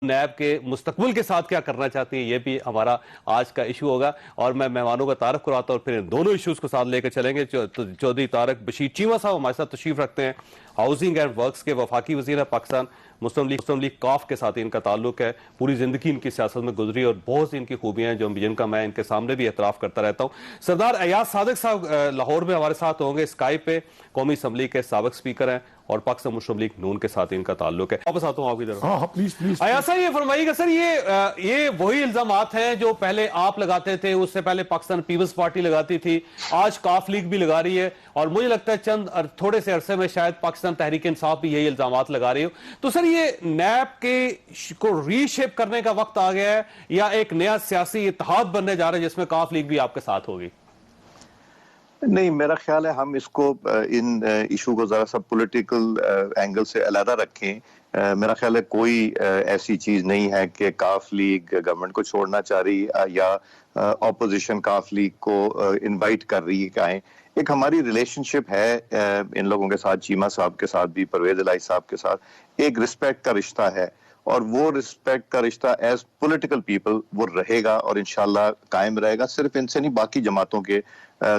NAB کے مستقبل کے ساتھ کیا کرنا چاہتی ہیں، یہ بھی ہمارا آج کا ایشو ہوگا، اور میں مہمانوں کا تعارف کراتا ہوں اور پھر ان دونوں ایشوز کو ساتھ لے کر چلیں گے۔ چودھری طارق بشیر چیمہ صاحب ہمارے ساتھ تشریف رکھتے ہیں، ہاؤسنگ اینڈ ورکس کے وفاقی وزیر ہے پاکستان۔ مسلم لیگ کاف کے ساتھ ان کا تعلق ہے، پوری زندگی ان کی سیاست میں گزری اور بہت سی ان کی خوبیاں ہیں جن کا میں ان کے سامنے بھی اعتراف کرتا رہتا ہوں۔ سردار ایاز صادق صاحب لاہور میں ہمارے ساتھ ہوں گے اسکائپ پہ، قومی اسمبلی کے سابق اسپیکر ہیں اور پاکستان مسلم لیگ نون کے ساتھ ان کا تعلق ہے۔ واپس آتا ہوں آپ کی طرف۔ ہاں پلیز ایاز صاحب یہ فرمائیے گا سر، یہ وہی الزامات ہیں جو پہلے آپ لگاتے تھے، اس سے پہلے پاکستان پیپلز پارٹی لگاتی تھی، آج کاف لیگ بھی لگا رہی ہے، اور مجھے لگتا ہے تھوڑے سے عرصے میں شاید پاکستان تحریک انصاف بھی یہی الزامات لگا رہی ہو۔ تو سر یہ نیب کو ری شیپ کرنے کا وقت آ گیا ہے یا ایک نیا سیاسی اتحاد بننے جا رہا ہے جس میں کاف لیگ بھی آپ کے ساتھ ہوگی؟ نہیں، میرا خیال ہے ہم اس کو ان ایشو کو ذرا سا پولیٹیکل اینگل سے علیحدہ رکھیں۔ میرا خیال ہے کوئی ایسی چیز نہیں ہے کہ کاف لیگ گورنمنٹ کو چھوڑنا چاہ رہی یا اپوزیشن کاف لیگ کو انوائٹ کر رہی ہے کہ آئیں۔ ایک ہماری ریلیشن شپ ہے ان لوگوں کے ساتھ، چیمہ صاحب کے ساتھ بھی، پرویز الہی صاحب کے ساتھ ایک رسپیکٹ کا رشتہ ہے، اور وہ رسپیکٹ کا رشتہ ایز پولیٹیکل پیپل وہ رہے گا اور انشاءاللہ قائم رہے گا۔ صرف ان سے نہیں، باقی جماعتوں کے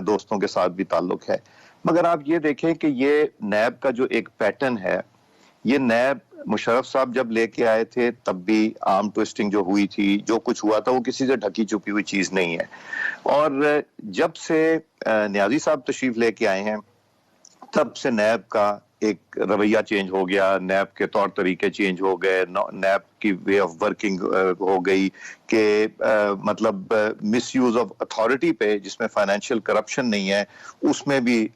دوستوں کے ساتھ بھی تعلق ہے۔ مگر آپ یہ دیکھیں کہ یہ نیب کا جو ایک پیٹرن ہے، یہ نیب مشرف صاحب جب لے کے آئے تھے تب بھی آرم ٹوئسٹنگ جو ہوئی تھی، جو کچھ ہوا تھا وہ کسی سے ڈھکی چھپی ہوئی چیز نہیں ہے، اور جب سے نیازی صاحب تشریف لے کے آئے ہیں تب سے نیب کا ایک رویہ چینج ہو گیا، نیب کے طور طریقے چینج ہو گئے، نیب کی وے آف ورکنگ ہو گئی کہ مطلب مس یوز آف اتھارٹی پہ، جس میں فائنینشیل کرپشن نہیں ہے، اس میں بھی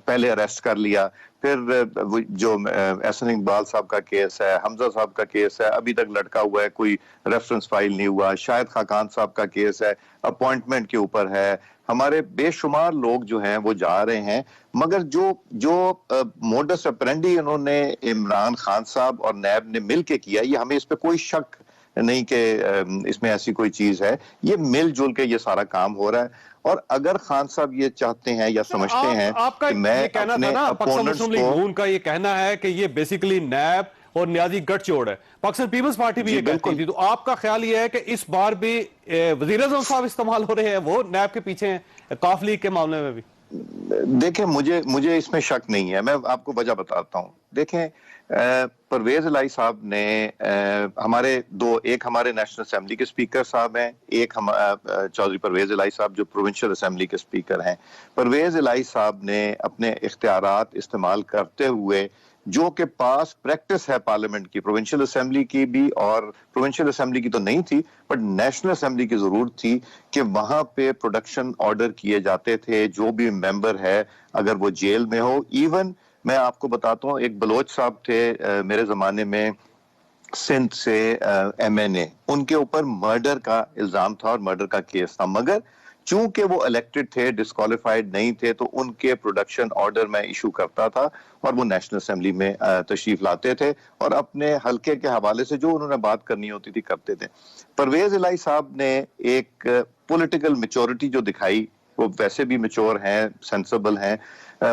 پہلے اریسٹ کر لیا۔ پھر جو احسن اقبال صاحب کا کیس ہے، حمزہ صاحب کا کیس ہے، ابھی تک لٹکا ہوا ہے، کوئی ریفرنس فائل نہیں ہوا۔ شاہد خاقان صاحب کا کیس ہے، اپوائنٹمنٹ کے اوپر ہے۔ ہمارے بے شمار لوگ جو ہیں وہ جا رہے ہیں، مگر جو موڈس اپرینڈی انہوں نے عمران خان صاحب اور نیب نے مل کے کیا، یہ ہمیں اس پہ کوئی شک نہیں کہ اس میں ایسی کوئی چیز ہے، یہ مل جل کے یہ سارا کام ہو رہا ہے۔ اور اگر خان صاحب یہ چاہتے ہیں یا سمجھتے ہیں کہ میں اپنے اپوننٹس کو، ان کا یہ کہنا ہے کہ یہ بیسیکلی نیب اور نیازی گٹھ جوڑ ہے، پاکستان پیپلز پارٹی بھی یہ کہتی تھی، تو آپ کا خیال یہ ہے کہ اس بار بھی وزیر اعظم صاحب استعمال ہو رہے ہیں، وہ نیب کے پیچھے ہیں کاف لیگ کے معاملے میں بھی؟ دیکھیں مجھے اس میں شک نہیں ہے، میں آپ کو وجہ بتاتا ہوں۔ دیکھیں پرویز الہی صاحب نے ہمارے ایک ہمارے نیشنل اسمبلی کے اسپیکر صاحب ہیں، ایک چودھری پرویز الہی صاحب جو پروونشل اسمبلی کے اسپیکر ہیں۔ پرویز الہی صاحب نے اپنے اختیارات استعمال کرتے ہوئے، جو کہ پاس پریکٹس ہے پارلیمنٹ کی، پروونشل اسمبلی کی بھی، اور پروونشل اسمبلی کی تو نہیں تھی بٹ نیشنل اسمبلی کی ضرور تھی، کہ وہاں پہ پروڈکشن آرڈر کیے جاتے تھے، جو بھی ممبر ہے اگر وہ جیل میں ہو۔ ایون میں آپ کو بتاتا ہوں، ایک بلوچ صاحب تھے میرے زمانے میں سندھ سے MNA، ان کے اوپر مرڈر کا الزام تھا اور مرڈر کا کیس تھا، مگر چونکہ وہ الیکٹڈ تھے، ڈسکوالیفائڈ نہیں تھے، تو ان کے پروڈکشن آرڈر میں ایشو کرتا تھا اور وہ نیشنل اسمبلی میں تشریف لاتے تھے اور اپنے حلقے کے حوالے سے جو انہوں نے بات کرنی ہوتی تھی کرتے تھے۔ پرویز الہی صاحب نے ایک پولیٹیکل میچورٹی جو دکھائی، وہ ویسے بھی میچور ہیں، سینسبل ہیں،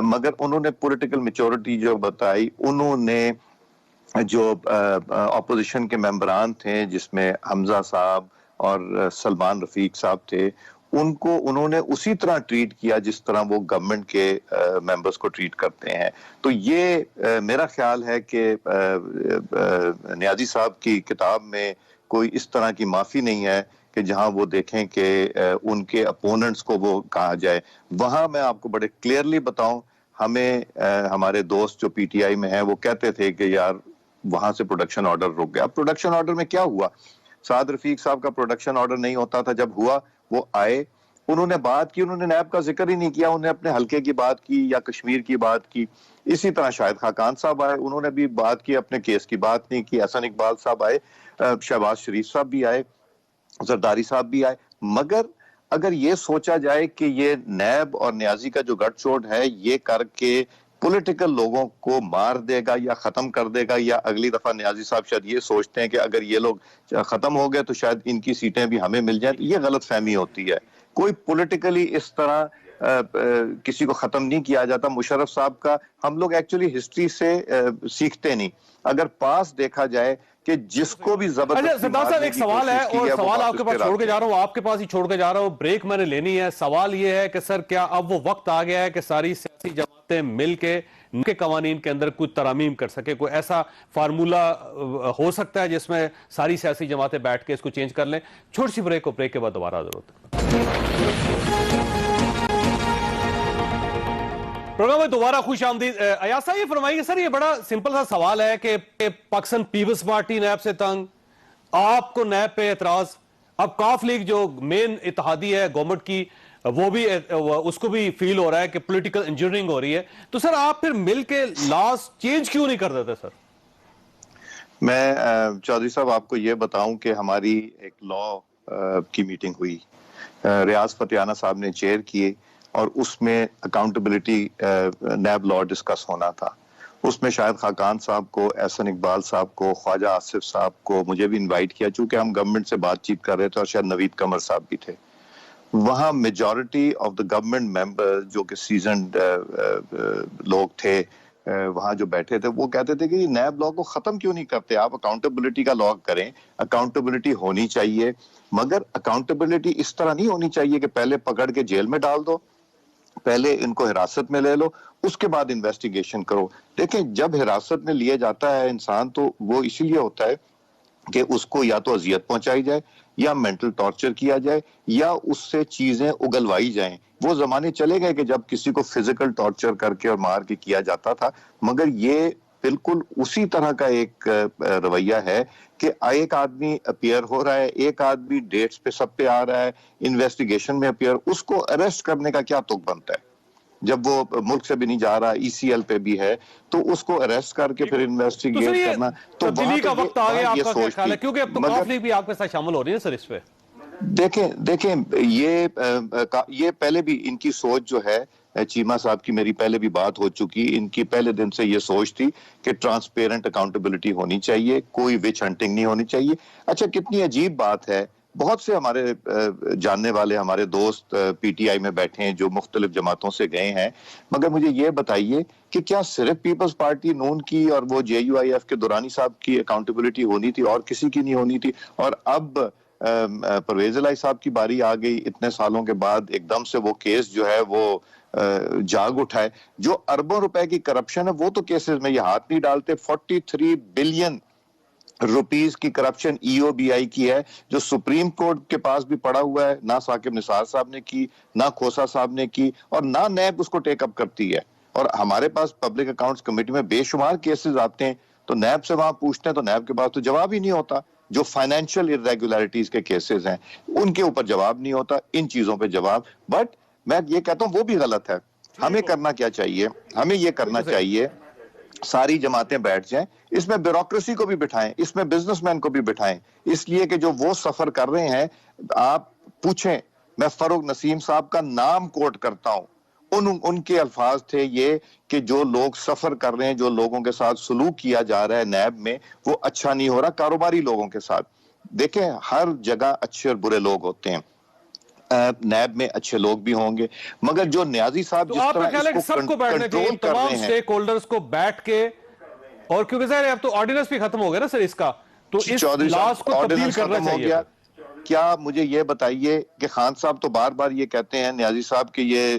مگر انہوں نے پولیٹیکل میچورٹی جو بتائی، انہوں نے جو اپوزیشن کے ممبران تھے جس میں حمزہ صاحب اور سلمان رفیق صاحب تھے، انہوں نے اسی طرح ٹریٹ کیا جس طرح وہ گورنمنٹ کے ممبرز کو ٹریٹ کرتے ہیں۔ تو یہ میرا خیال ہے کہ نیازی صاحب کی کتاب میں کوئی اس طرح کی معافی نہیں ہے کہ جہاں وہ دیکھیں کہ ان کے اپوننٹس کو وہ کہا جائے۔ وہاں میں آپ کو بڑے کلیئرلی بتاؤں، ہمیں ہمارے دوست جو PTI میں ہیں وہ کہتے تھے کہ یار وہاں سے پروڈکشن آرڈر رک گیا۔ اب پروڈکشن آرڈر میں کیا ہوا؟ سعد رفیق صاحب کا پروڈکشن آرڈر نہیں ہوتا تھا، جب ہوا وہ آئے، انہوں نے بات کی، انہوں نے نیب کا ذکر ہی نہیں کیا، انہوں نے اپنے حلقے کی بات کی یا کشمیر کی بات کی۔ اسی طرح شاہد خاقان صاحب آئے، انہوں نے بھی بات کی، اپنے کیس کی بات نہیں کی۔ احسن اقبال صاحب آئے، شہباز شریف صاحب بھی آئے، زرداری صاحب بھی آئے۔ مگر اگر یہ سوچا جائے کہ یہ نیب اور نیازی کا جو گٹھ چوٹ ہے یہ کر کے پولیٹیکل لوگوں کو مار دے گا یا ختم کر دے گا، یا اگلی دفعہ نیازی صاحب شاید یہ سوچتے ہیں کہ اگر یہ لوگ ختم ہو گئے تو شاید ان کی سیٹیں بھی ہمیں مل جائیں، تو یہ غلط فہمی ہوتی ہے۔ کوئی پولیٹیکلی اس طرح کسی کو ختم نہیں کیا جاتا. مشرف صاحب کا ہم لوگ ایکچولی ہسٹری سے سیکھتے نہیں. اگر پاس دیکھا جائے کہ جس کو بھی زبردستی سردار صاحب ایک سوال ہے اور سوال آپ کے پاس چھوڑ کے جا رہا ہوں, آپ کے پاس ہی چھوڑ کے جا رہا ہوں, بریک میں نے لینی ہے. سوال یہ ہے کہ سر کیا اب وہ وقت آ گیا ہے کہ ساری سیاسی جماعتیں مل کے قوانین کے اندر کچھ ترامیم کر سکے؟ کوئی ایسا فارمولا ہو سکتا ہے جس میں ساری سیاسی جماعتیں بیٹھ کے اس کو چینج کر لیں؟ چھوٹی سی بریک کو, بریک کے بعد دوبارہ ضرورت ہے. پروگرام میں دوبارہ خوش آمدید. ایاز صاحب یہ فرمائیے سر, یہ بڑا سمپل سا سوال ہے کہ پاکستان پیپلز پارٹی نیب سے تنگ, آپ کو نیب پہ اعتراض, اب کاف لیگ جو مین اتحادی ہے گورنمنٹ کی وہ بھی اس کو بھی فیل ہو رہا ہے کہ پولیٹیکل انجینئرنگ ہو رہی ہے, تو سر آپ پھر مل کے لاس چینج کیوں نہیں کر دیتے سر؟ میں چودھری صاحب آپ کو یہ بتاؤں کہ ہماری ایک لا کی میٹنگ ہوئی, ریاض فتیانہ صاحب نے چیئر کیے, اور اس میں اکاؤنٹیبلٹی نیب لا ڈسکس ہونا تھا. اس میں شاہد خاقان صاحب کو, احسن اقبال صاحب کو, خواجہ آصف صاحب کو, مجھے بھی انوائٹ کیا چونکہ ہم گورنمنٹ سے بات چیت کر رہے تھے, اور شاید نوید قمر صاحب بھی تھے. وہاں میجورٹی آف دا گورنمنٹ ممبر جو کہ سیزنڈ لوگ تھے وہاں جو بیٹھے تھے, وہ کہتے تھے کہ یہ نیب لا کو ختم کیوں نہیں کرتے, آپ اکاؤنٹیبلٹی کا لا کریں. اکاؤنٹیبلٹی ہونی چاہیے, مگر اکاؤنٹیبلٹی اس طرح نہیں ہونی چاہیے کہ پہلے پکڑ کے جیل میں ڈال دو, پہلے ان کو حراست میں لے لو, اس کے بعد انویسٹیگیشن کرو. دیکھیں جب حراست میں لیا جاتا ہے انسان تو وہ اسی لیے ہوتا ہے کہ اس کو یا تو اذیت پہنچائی جائے, یا مینٹل ٹارچر کیا جائے, یا اس سے چیزیں اگلوائی جائیں. وہ زمانے چلے گئے کہ جب کسی کو فزیکل ٹارچر کر کے اور مار کے کیا جاتا تھا, مگر یہ بالکل اسی طرح کا ایک رویہ ہے کہ ایک آدمی اپیئر ہو رہا ہے, ایک آدمی ڈیٹس پہ سب پہ آ رہا ہے, انویسٹیگیشن میں اپیئر, اس کو اریسٹ کرنے کا کیا تک بنتا ہے؟ جب وہ ملک سے بھی نہیں جا رہا, ای سی ایل پہ بھی ہے, تو اس کو اریسٹ کر کے پھر انویسٹیگیٹ کرنا, تو تبدیلی کا وقت آ گیا آپ کا کیا خیال ہے؟ کیونکہ اب تو کاف لیگ بھی آپ کے ساتھ شامل ہو رہی ہے سر اس پہ. دیکھیں یہ پہلے بھی ان کی سوچ جو ہے, چیمہ صاحب کی میری پہلے بھی بات ہو چکی, ان کی پہلے دن سے یہ سوچ تھی کہ ٹرانسپیرنٹ اکاؤنٹیبلٹی ہونی چاہیے, کوئی وچ ہنٹنگ نہیں ہونی چاہیے. اچھا کتنی عجیب بات ہے, بہت سے ہمارے جاننے والے ہمارے دوست پی ٹی آئی میں بیٹھے ہیں جو مختلف جماعتوں سے گئے ہیں, مگر مجھے یہ بتائیے کہ کیا صرف پیپلز پارٹی نون کی اور وہ جے یو آئی ایف کے دورانی صاحب کی اکاؤنٹیبلٹی ہونی تھی اور کسی کی نہیں ہونی تھی؟ اور اب پرویز الہی صاحب کی باری آ گئی, اتنے سالوں کے بعد ایک دم سے وہ کیس جو ہے وہ جاگ اٹھا ہے. جو اربوں روپے کی کرپشن ہے وہ تو کیسز میں یہ ہاتھ نہیں ڈالتے. 43 بلین روپیز کی کرپشن ای او بی آئی کی ہے, جو سپریم کورٹ کے پاس بھی پڑا ہوا ہے. نہ ثاقب نثار صاحب نے کی, نہ کھوسا صاحب نے کی, اور نہ نیب اس کو ٹیک اپ کرتی ہے. اور ہمارے پاس پبلک اکاؤنٹس کمیٹی میں بے شمار کیسز آتے ہیں, تو نیب سے وہاں پوچھتے ہیں تو نیب کے پاس تو جواب ہی نہیں ہوتا. جو فائنینشیل irregularities کے کیسز ہیں ان کے اوپر جواب نہیں ہوتا, ان چیزوں پہ جواب. بٹ میں یہ کہتا ہوں وہ بھی غلط ہے. ہمیں کرنا کیا چاہیے, ہمیں یہ کرنا چاہیے ساری جماعتیں بیٹھ جائیں, اس میں بیوروکریسی کو بھی بٹھائیں, اس میں بزنس مین کو بھی بٹھائیں, اس لیے کہ جو وہ سفر کر رہے ہیں, آپ پوچھیں, میں فروغ نسیم صاحب کا نام کوٹ کرتا ہوں, ان کے الفاظ تھے یہ کہ جو لوگ سفر کر رہے ہیں, جو لوگوں کے ساتھ سلوک کیا جا رہا ہے نیب میں, وہ اچھا نہیں ہو رہا کاروباری لوگوں کے ساتھ. دیکھیں ہر جگہ اچھے اور برے لوگ ہوتے ہیں, نیب میں اچھے لوگ بھی ہوں گے, مگر جو نیازی صاحب جس طرح اس کو کنٹرول کر رہے ہیں, سٹیک ہولڈرز کو بیٹھ کے, اور کیونکہ ظاہر ہے اب تو آرڈیننس بھی ختم ہو گیا نا سر اس کا, تو اس لاس کو تبدیل کرنا چاہیے. کیا مجھے یہ بتائیے کہ خان صاحب تو بار بار یہ کہتے ہیں نیازی صاحب کہ یہ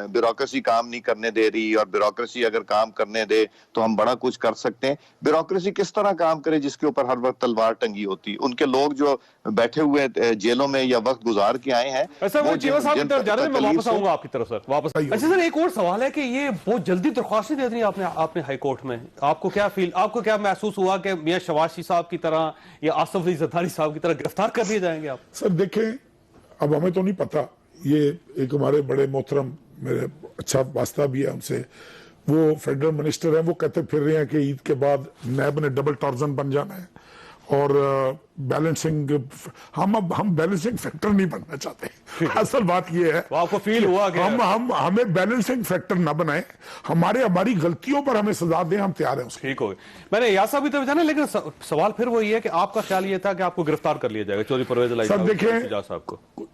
بیوروکریسی کام نہیں کرنے دے رہی, اور بیوروکریسی اگر کام کرنے دے تو ہم بڑا کچھ کر سکتے ہیں. بیوروکریسی کس طرح کام کرے جس کے اوپر ہر وقت تلوار ٹنگی ہوتی؟ ان کے لوگ جو بیٹھے ہوئے جیلوں میں یا وقت گزار کے آئے ہیں, وہ چیمہ صاحب کی طرف جا رہے ہیں, میں واپس آؤں گا آپ کی طرف سر واپس. اچھا سر ایک اور سوال ہے کہ یہ بہت جلدی درخواست نہیں دے رہی آپ نے ہائی کورٹ میں, آپ کو کیا محسوس ہوا کہ میاں شواشی صاحب کی طرح یا آصف علی زرداری صاحب کی طرح گرفتار کر لیے جائیں گے آپ؟ سر دیکھیں, اب ہمیں تو نہیں پتا, یہ ایک ہمارے بڑے محترم میرے اچھا واسطہ بھی ہے ان سے, وہ فیڈرل منسٹر ہیں, وہ کہتے پھر رہے ہیں کہ عید کے بعد نیب نے ڈبل ٹارزن بن جانا ہے, اور بیلنسنگ, ہم بیلنسنگ فیکٹر نہیں بننا چاہتے. اصل بات یہ ہے آپ کو فیل ہوا کہ ہمیں بیلنسنگ فیکٹر نہ بنائیں, ہماری غلطیوں پر ہمیں سزا دیں, ہم تیار ہیں اس. ٹھیک ہو گئے. میں نے ایاز صاحب بھی تو جانا, لیکن سوال پھر وہی ہے کہ آپ کا خیال یہ تھا کہ آپ کو گرفتار کر لیا جائے گا چودھری پرویز الہی صاحب کو.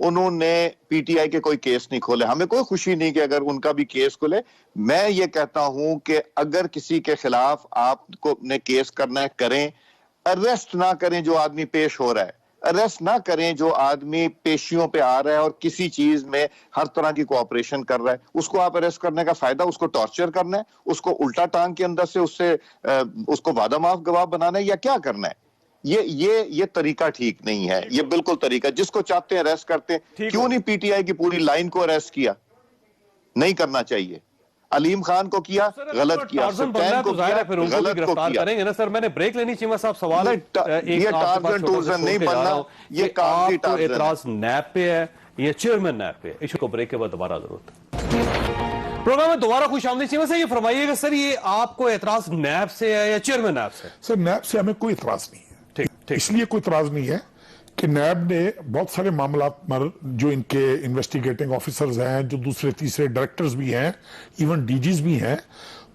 انہوں نے پی ٹی آئی کے کوئی کیس نہیں کھولے. ہمیں کوئی خوشی نہیں کہ اگر ان کا بھی کیس کھولے. میں یہ کہتا ہوں کہ اگر کسی کے خلاف آپ کو نے کیس کرنا ہے کریں, اریسٹ نہ کریں جو آدمی پیش ہو رہا ہے, اریسٹ نہ کریں جو آدمی پیشیوں پہ آ رہا ہے اور کسی چیز میں ہر طرح کی کوآپریشن کر رہا ہے. اس کو آپ اریسٹ کرنے کا فائدہ اس کو ٹارچر کرنا ہے, اس کو الٹا ٹانگ کے اندر سے اس کو وعدہ معاف گواہ بنانا ہے, یا کیا کرنا ہے؟ یہ طریقہ ٹھیک نہیں ہے. یہ بالکل طریقہ, جس کو چاہتے ہیں اریسٹ کرتے ہیں. کیوں نہیں پی ٹی آئی کی پوری لائن کو اریسٹ کیا؟ نہیں کرنا چاہیے. علیم خان کو کیا, غلط کیا. سلطان کو کیا, غلط کو کیا. کریں گے نا سر. میں نے بریک لینی چاہیے صاحب. سوال یہ ٹارزن ٹورزن نہیں بننا, یہ کاغذی ٹارزن. اعتراض نیب پہ ہے یا چیئرمین نیب پہ؟ ایشو کو بریک کے بعد دوبارہ ضرورت ہے. پروگرام میں دوبارہ خوش آمدید. چیمہ صاحب یہ فرمائیے گا سر, یہ آپ کو اعتراض نیب سے ہے یا چیئرمین نیب سے؟ سر نیب سے ہمیں کوئی اعتراض نہیں ہے. اس لیے کوئی اعتراض نہیں ہے کہ نیب نے بہت سارے معاملات پر جو ان کے انویسٹیگیٹنگ آفیسرز ہیں, جو دوسرے تیسرے ڈائریکٹرز بھی ہیں, ایون ڈی جیز بھی ہیں,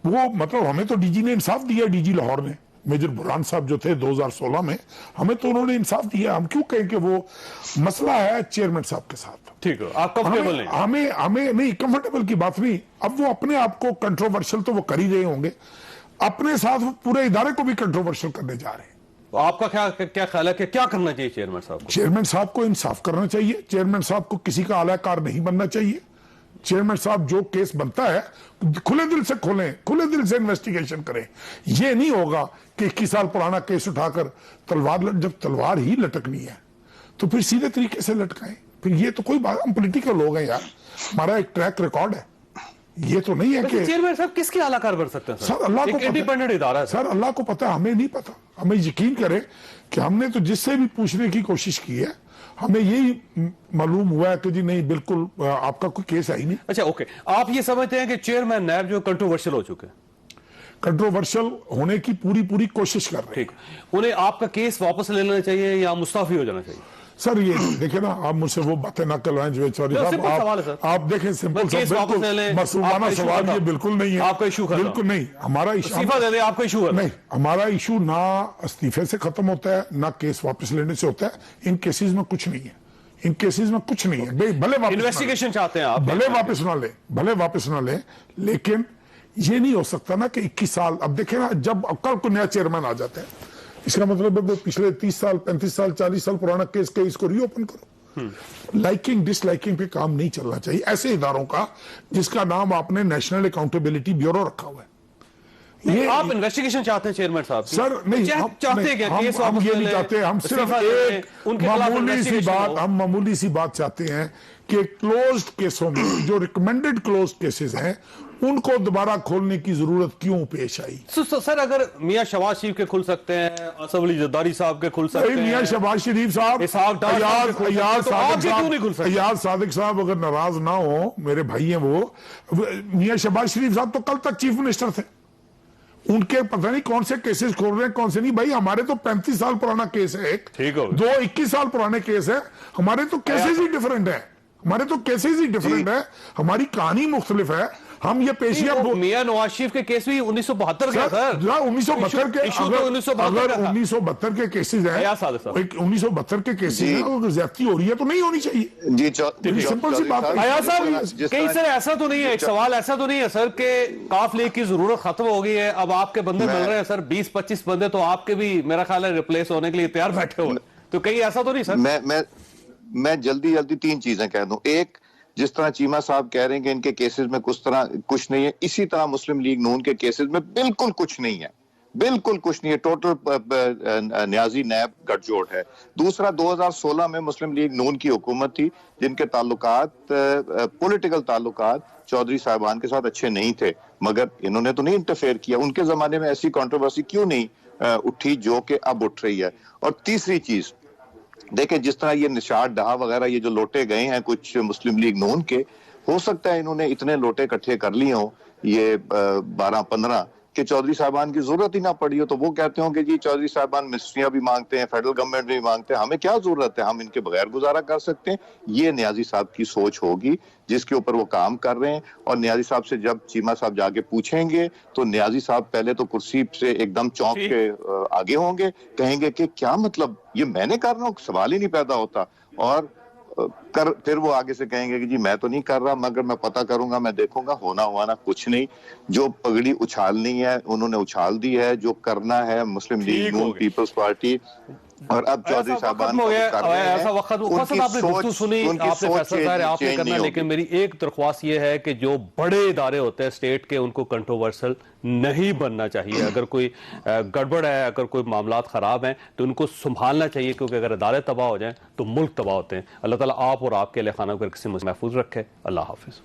وہ مطلب ہمیں تو ڈی جی نے انصاف دیا. ڈی جی لاہور نے میجر برہان صاحب جو تھے 2016 میں, ہمیں تو انہوں نے انصاف دیا. ہم کیوں کہیں کہ وہ مسئلہ ہے چیئرمین صاحب کے ساتھ. ٹھیک ہے, آپ کمفرٹیبل نہیں؟ ہمیں نہیں, کمفرٹیبل کی بات نہیں. اب وہ اپنے آپ کو کنٹروورشل تو وہ کر ہی رہے ہوں گے, اپنے ساتھ پورے ادارے کو بھی کنٹروورشل کرنے جا رہے ہیں. آپ کا کیا خیال ہے کہ کیا کرنا چاہیے چیئرمین صاحب کو؟ چیئرمین صاحب کو انصاف کرنا چاہیے. چیئرمین صاحب کو کسی کا اعلی کار نہیں بننا چاہیے. چیئرمین صاحب جو کیس بنتا ہے کھلے دل سے کھولیں, کھلے دل سے انویسٹیگیشن کریں. یہ نہیں ہوگا کہ 21 سال پرانا کیس اٹھا کر جب تلوار ہی لٹکنی ہے تو پھر سیدھے طریقے سے لٹکائیں. پھر یہ تو کوئی بات, ہم پولیٹیکل لوگ ہیں یار, ہمارا ایک ٹریک ریکارڈ ہے. یہ تو نہیں ہے کہ چیئرمین صاحب کس کے اعلی کار بن سکتے ہیں؟ سر اللہ کو انڈیپینڈنٹ ادارہ ہے سر, اللہ کو پتا, ہمیں نہیں پتا. ہمیں یقین کرے کہ ہم نے تو جس سے بھی پوچھنے کی کوشش کی ہے, ہمیں یہی معلوم ہوا ہے کہ جی نہیں, بالکل آپ کا کوئی کیس ہے ہی نہیں. اچھا اوکے, آپ یہ سمجھتے ہیں کہ چیئرمین نیب جو کنٹروورشل ہو چکے ہیں, کنٹروورشل ہونے کی پوری کوشش کر رہے ہیں, انہیں آپ کا کیس واپس لے لینا چاہیے یا مستعفی ہو جانا چاہیے؟ سر یہ دیکھیں نا, آپ مجھ سے وہ باتیں نہ کروائیں جو چوہدری صاحب. آپ دیکھیں سمپل معصومانہ سوال یہ بالکل نہیں ہے. آپ کا ایشو بالکل نہیں. ہمارا استعفیٰ دے دیں, آپ کا ایشو ہے نہیں. ہمارا ایشو نہ استعفے سے ختم ہوتا ہے, نہ کیس واپس لینے سے ہوتا ہے. ان کیسز میں کچھ نہیں ہے. ان کیسز میں کچھ نہیں ہے. بھلے انویسٹیگیشن چاہتے ہیں آپ, بھلے واپس نہ لیں, لیکن یہ نہیں ہو سکتا نا کہ 21 سال. اب دیکھیں نا, جب کل کو نیا چیئرمین آ جاتا ہے, اس کا مطلب ہے پچھلے 30 سال 35 سال 40 سال پرانا کیس کے اس کو ری اوپن کرو. لائکنگ ڈس لائکنگ پہ کام نہیں چلنا چاہیے ایسے اداروں کا جس کا نام آپ نے نیشنل اکاؤنٹیبلٹی بیورو رکھا ہوا ہے. یہ آپ انویسٹیگیشن چاہتے ہیں چیئرمین صاحب؟ سر نہیں, ہم یہ نہیں چاہتے. ہم صرف ایک معمولی سی بات چاہتے ہیں کہ کلوزڈ کیسوں میں جو ریکمینڈڈ کلوزڈ کیسز ہیں ان کو دوبارہ کھولنے کی ضرورت کیوں پیش آئی؟ سر اگر میاں شہباز شریف کے کھل سکتے ہیں, اسد علی زرداری صاحب کے کھل سکتے ہیں, میاں شہباز شریف صاحب, ایاز صادق صاحب اگر ناراض نہ ہو, میرے بھائی ہیں وہ, میاں شہباز شریف صاحب تو کل تک چیف منسٹر تھے. ان کے پتہ نہیں کون سے کیسز کھول رہے ہیں کون سے نہیں. بھائی ہمارے تو 35 سال پرانا کیس ہے ایک, 21 سال پرانے کیس ہے. ہمارے تو کیسز ہی ڈیفرنٹ ہے. ہماری کہانی مختلف ہے. ہم یہ پیشیاں میاں نواز شریف کے کیس بھی 1972 کا سر. 1972 کے کیسز ہیں, 1972 کے کیسز ہیں, اگر زیادتی ہو رہی ہے تو نہیں ہونی چاہیے. جی سمپل سی بات ہے. ایاز صاحب کہیں سر ایسا تو نہیں ہے, ایک سوال ایسا تو نہیں ہے سر کہ کاف لیگ کی ضرورت ختم ہو گئی ہے, اب آپ کے بندے مل رہے ہیں سر 20-25 بندے, تو آپ کے بھی میرا خیال ہے ریپلیس ہونے کے لیے تیار بیٹھے ہوئے, تو کہیں ایسا تو نہیں سر؟ میں جلدی 3 چیزیں کہہ دوں. ایک, جس طرح چیمہ صاحب کہہ رہے ہیں کہ ان کے کیسز میں کچھ نہیں ہے, اسی طرح مسلم لیگ نون کے کیسز میں بالکل کچھ نہیں ہے. بالکل کچھ نہیں ہے. ٹوٹل نیازی نیب گٹھ جوڑ ہے. دوسرا, 2016 میں مسلم لیگ نون کی حکومت تھی جن کے تعلقات پولیٹیکل تعلقات چودھری صاحبان کے ساتھ اچھے نہیں تھے, مگر انہوں نے تو نہیں انٹرفیئر کیا. ان کے زمانے میں ایسی کنٹروورسی کیوں نہیں اٹھی جو کہ اب اٹھ رہی ہے. اور تیسری چیز دیکھیں, جس طرح یہ نشاط ڈہا وغیرہ یہ جو لوٹے گئے ہیں کچھ مسلم لیگ نون کے, ہو سکتا ہے انہوں نے اتنے لوٹے اکٹھے کر لیے ہوں, یہ 12-15, کہ چودھری صاحبان کی ضرورت ہی نہ پڑی ہو. تو وہ کہتے ہوں کہ جی چودھری صاحبان منسٹریاں بھی مانگتے ہیں, فیڈرل گورنمنٹ بھی مانگتے ہیں, ہمیں کیا ضرورت ہے, ہم ان کے بغیر گزارا کر سکتے ہیں. یہ نیازی صاحب کی سوچ ہوگی جس کے اوپر وہ کام کر رہے ہیں. اور نیازی صاحب سے جب چیمہ صاحب جا کے پوچھیں گے تو نیازی صاحب پہلے تو کرسی سے ایک دم چونک کے آگے ہوں گے, کہیں گے کہ کیا مطلب, یہ میں نے کر رہا ہوں, سوال ہی نہیں پیدا ہوتا. اور پھر وہ آگے سے کہیں گے کہ جی میں تو نہیں کر رہا، مگر میں پتہ کروں گا، میں دیکھوں گا، ہونا ہوا نا کچھ نہیں. جو پگڑی اچھالنی ہے انہوں نے اچھال دی ہے، جو کرنا ہے مسلم لیگ نون پیپلز پارٹی اور اب چودھری صاحبان کر رہے ہیں. ایسا وقت آپ نے گفتگو سنی، آپ نے فیصلہ ظاہر آپ نے کرنا، لیکن میری ایک درخواست یہ ہے کہ جو بڑے ادارے ہوتے ہیں اسٹیٹ کے ان کو کنٹروورسل نہیں بننا چاہیے. اگر کوئی گڑبڑ ہے، اگر کوئی معاملات خراب ہیں تو ان کو سنبھالنا چاہیے، کیونکہ اگر ادارے تباہ ہو جائیں تو ملک تباہ ہوتے ہیں. اللہ تعالیٰ آپ اور آپ کے اہل خانہ کو کسی محفوظ رکھے. اللہ حافظ.